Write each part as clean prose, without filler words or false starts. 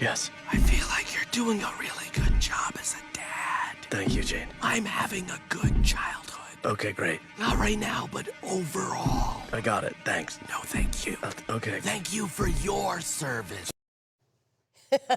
Yes. I feel like you're doing a really good job as a dad. Thank you, Jane. I'm having a good childhood. Okay, great. Not right now, but overall. I got it. Thanks. No, thank you. Okay. Thank you for your service.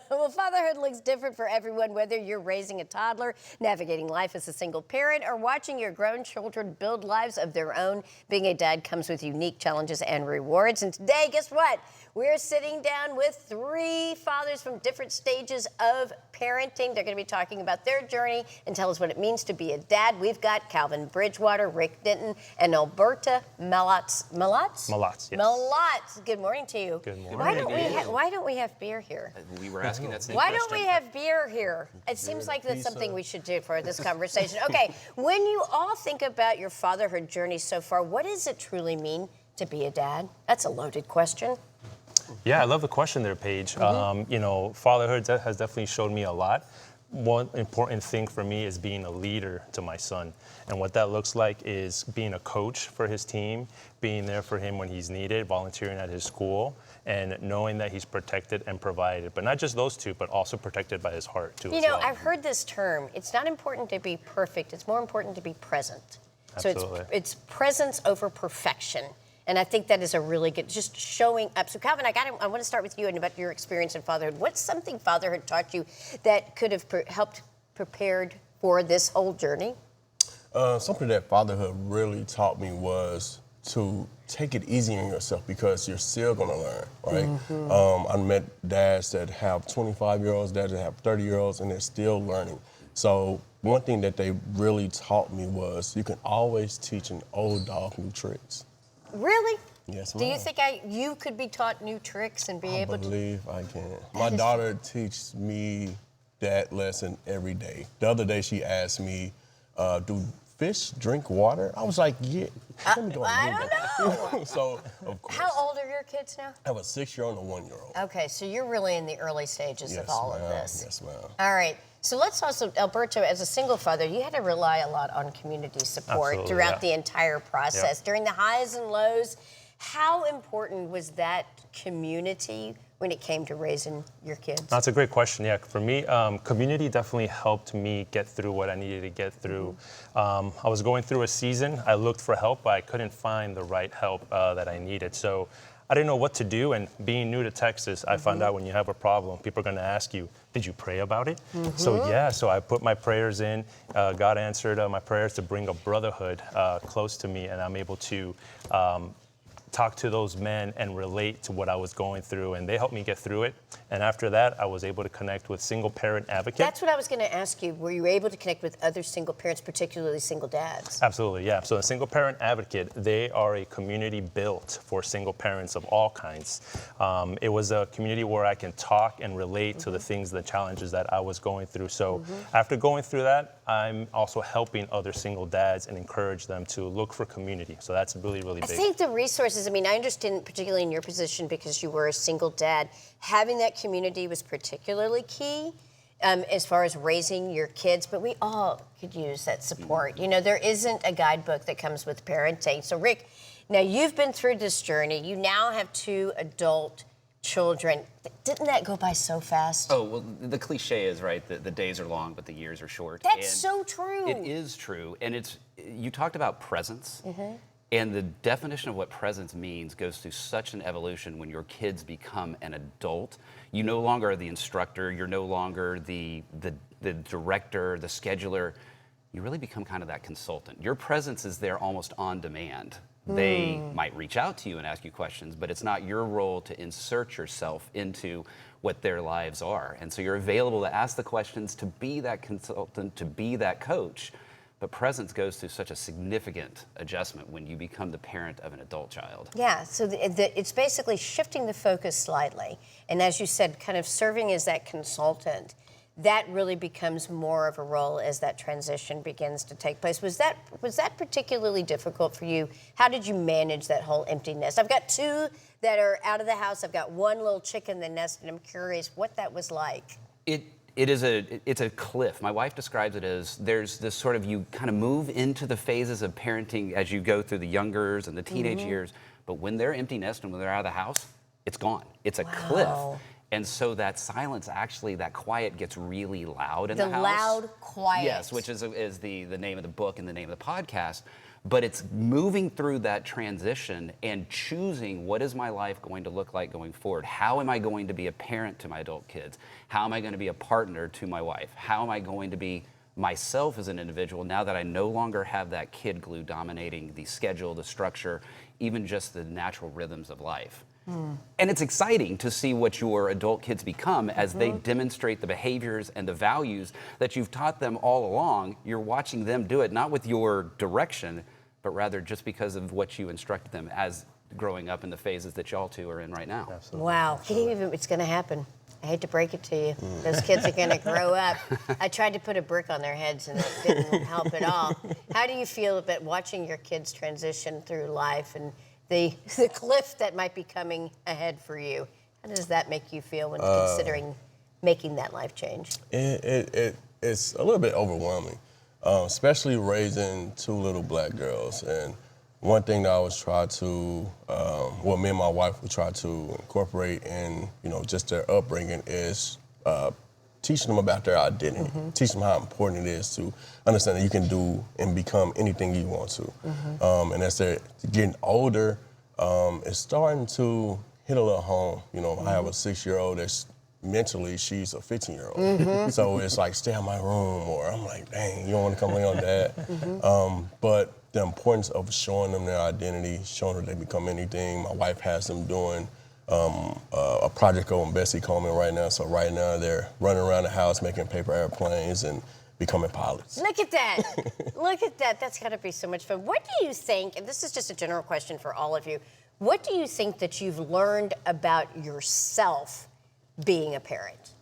Well, fatherhood looks different for everyone, whether you're raising a toddler, navigating life as a single parent, or watching your grown children build lives of their own. Being a dad comes with unique challenges and rewards. And today, guess what? We're sitting down with 3 fathers from different stages of parenting. They're going to be talking about their journey and tell us what it means to be a dad. We've got Kalvin Bridgewater, Rick Denton, and Alberto Malats. Malats? Malats, yes. Malats. Good morning to you. Good morning. Why don't we have beer here? We were asking that same Why question. don't we have beer here? It seems like that's something we should do for this conversation. Okay, when you all think about your fatherhood journey so far, what does it truly mean to be a dad? That's a loaded question. Yeah, I love the question there, Paige. Fatherhood has definitely showed me a lot. One important thing for me is being a leader to my son. And what that looks like is being a coach for his team, being there for him when he's needed, volunteering at his school, and knowing that he's protected and provided. But not just those two, but also protected by his heart, too. You know, I've heard this term. It's not important to be perfect. It's more important to be present. Absolutely. So it's presence over perfection. And I think that is a really good, just showing up. So Kalvin, I want to start with you and about your experience in fatherhood. What's something fatherhood taught you that could have helped prepared for this whole journey? Something that fatherhood really taught me was to take it easy on yourself because you're still going to learn, right? I met dads that have 25-year-olds, dads that have 30-year-olds, and they're still learning. So one thing that they really taught me was you can always teach an old dog new tricks. Really? Yes, ma'am. Do you think you could be taught new tricks and be able to? I believe I can. My daughter teaches me that lesson every day. The other day she asked me, do fish drink water? I was like, yeah. Let me go and Google. I don't know. So, of course. How old are your kids now? I have a 6-year-old and a 1-year-old. Okay, so you're really in the early stages of all of this. Yes, ma'am. All right. So let's also, Alberto, as a single father, you had to rely a lot on community support Absolutely, throughout the entire process. Yeah. During the highs and lows, how important was that community when it came to raising your kids? That's a great question. Yeah, for me, community definitely helped me get through what I needed to get through. I was going through a season. I looked for help, but I couldn't find the right help that I needed. So I didn't know what to do, and being new to Texas, I found out when you have a problem, people are going to ask you, did you pray about it? So I put my prayers in. God answered my prayers to bring a brotherhood close to me, and I'm able to talk to those men and relate to what I was going through, and they helped me get through it. And after that, I was able to connect with single parent advocates. That's what I was going to ask you. Were you able to connect with other single parents, particularly single dads? Absolutely, yeah. So a single parent advocate, they are a community built for single parents of all kinds. It was a community where I can talk and relate to the things, the challenges that I was going through. So after going through that, I'm also helping other single dads and encourage them to look for community. So that's really, really big. I think the resources, I mean, I understand, particularly in your position, because you were a single dad, having that community was particularly key as far as raising your kids, but we all could use that support. You know, there isn't a guidebook that comes with parenting. So, Rick, now you've been through this journey. You now have 2 adult children. Didn't that go by so fast? Oh, well, the cliche is, right, the days are long, but the years are short. That's so true. It is true. And you talked about presence. And the definition of what presence means goes through such an evolution when your kids become an adult. You no longer are the instructor. You're no longer the director, the scheduler. You really become kind of that consultant. Your presence is there almost on demand. They might reach out to you and ask you questions, but it's not your role to insert yourself into what their lives are. And so you're available to ask the questions, to be that consultant, to be that coach. But presence goes through such a significant adjustment when you become the parent of an adult child. Yeah, so it's basically shifting the focus slightly. And as you said, kind of serving as that consultant, that really becomes more of a role as that transition begins to take place. Was that particularly difficult for you? How did you manage that whole empty nest? I've got 2 that are out of the house. I've got 1 little chick in the nest, and I'm curious what that was like. It's a cliff. My wife describes it as there's this sort of, you kind of move into the phases of parenting as you go through the youngers and the teenage years, but when they're empty nest and when they're out of the house, it's gone. It's a cliff. And so that silence, actually, that quiet gets really loud in The the house. loud quiet. Yes, which is the name of the book and the name of the podcast. But it's moving through that transition and choosing, what is my life going to look like going forward? How am I going to be a parent to my adult kids? How am I going to be a partner to my wife? How am I going to be myself as an individual now that I no longer have that kid glue dominating the schedule, the structure, even just the natural rhythms of life? And it's exciting to see what your adult kids become as they demonstrate the behaviors and the values that you've taught them all along. You're watching them do it, not with your direction, but rather just because of what you instructed them as growing up in the phases that y'all two are in right now. Absolutely. Wow. It's going to happen. I hate to break it to you. Those kids are going to grow up. I tried to put a brick on their heads and it didn't help at all. How do you feel about watching your kids transition through life and the cliff that might be coming ahead for you? How does that make you feel when considering making that life change? It's a little bit overwhelming, especially raising two little black girls. And one thing that I always try to, me and my wife would try to incorporate in, just their upbringing is teaching them about their identity, teach them how important it is to understand that you can do and become anything you want to. And as they're getting older, it's starting to hit a little home. I have a 6-year-old that's mentally, she's a 15-year-old. So it's like, stay in my room, or I'm like, dang, you don't want to come lay on that. But the importance of showing them their identity, showing them they become anything. My wife has them doing a project on Bessie Coleman right now. So right now they're running around the house making paper airplanes and becoming pilots. Look at that. Look at that. That's got to be so much fun. What do you think, and this is just a general question for all of you, what do you think that you've learned about yourself being a parent?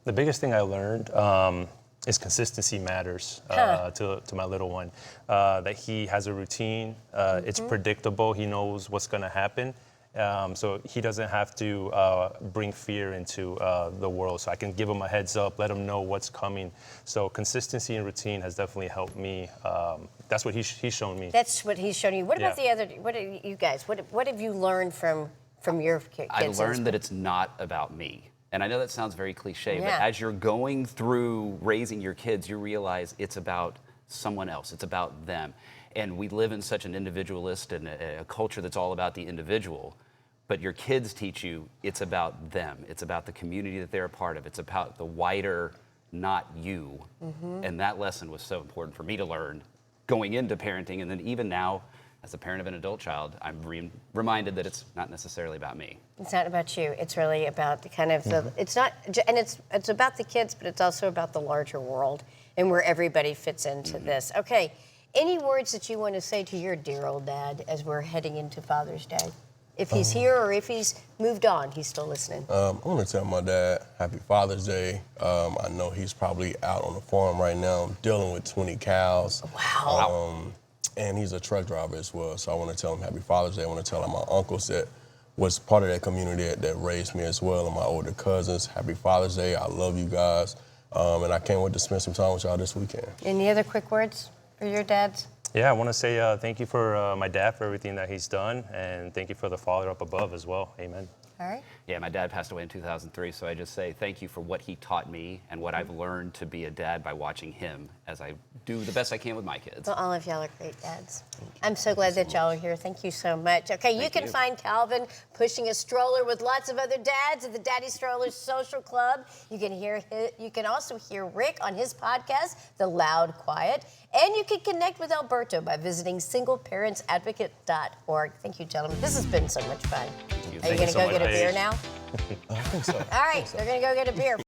The biggest thing I learned is consistency matters to my little one. That he has a routine, it's predictable, he knows what's gonna happen. So he doesn't have to bring fear into the world. So I can give him a heads up, let him know what's coming. So consistency and routine has definitely helped me. That's what he's shown me. That's what he's shown you. What about the other, what are you guys, what have you learned from your kids? I've learned that it's not about me. And I know that sounds very cliche, but as you're going through raising your kids, you realize it's about someone else. It's about them. And we live in such an individualist and a culture that's all about the individual. But your kids teach you it's about them. It's about the community that they're a part of. It's about the wider, not you. And that lesson was so important for me to learn going into parenting. And then even now, as a parent of an adult child, I'm reminded that it's not necessarily about me. It's not about you. It's really about the kind of it's not, and it's about the kids, but it's also about the larger world and where everybody fits into this. Okay, any words that you want to say to your dear old dad as we're heading into Father's Day? If he's here or if he's moved on, he's still listening. I want to tell my dad Happy Father's Day. I know he's probably out on the farm right now dealing with 20 cows. Wow. And he's a truck driver as well. So I want to tell him Happy Father's Day. I want to tell him my uncles that was part of that community that raised me as well, and my older cousins. Happy Father's Day. I love you guys. And I can't wait to spend some time with y'all this weekend. Any other quick words for your dads? Yeah, I want to say thank you for my dad for everything that he's done, and thank you for the Father up above as well. Amen. All right. Yeah, my dad passed away in 2003, so I just say thank you for what he taught me and what I've learned to be a dad by watching him as I do the best I can with my kids. Well, all of y'all are great dads. I'm so glad that y'all are here. Thank you so much. Okay, you can find Kalvin pushing a stroller with lots of other dads at the Daddy Strollers Social Club. You can also hear Rick on his podcast, The Loud Quiet. And you can connect with Alberto by visiting singleparentsadvocate.org. Thank you, gentlemen. This has been so much fun. Are you going to go get a beer now? I think so. All right, they're going to go get a beer.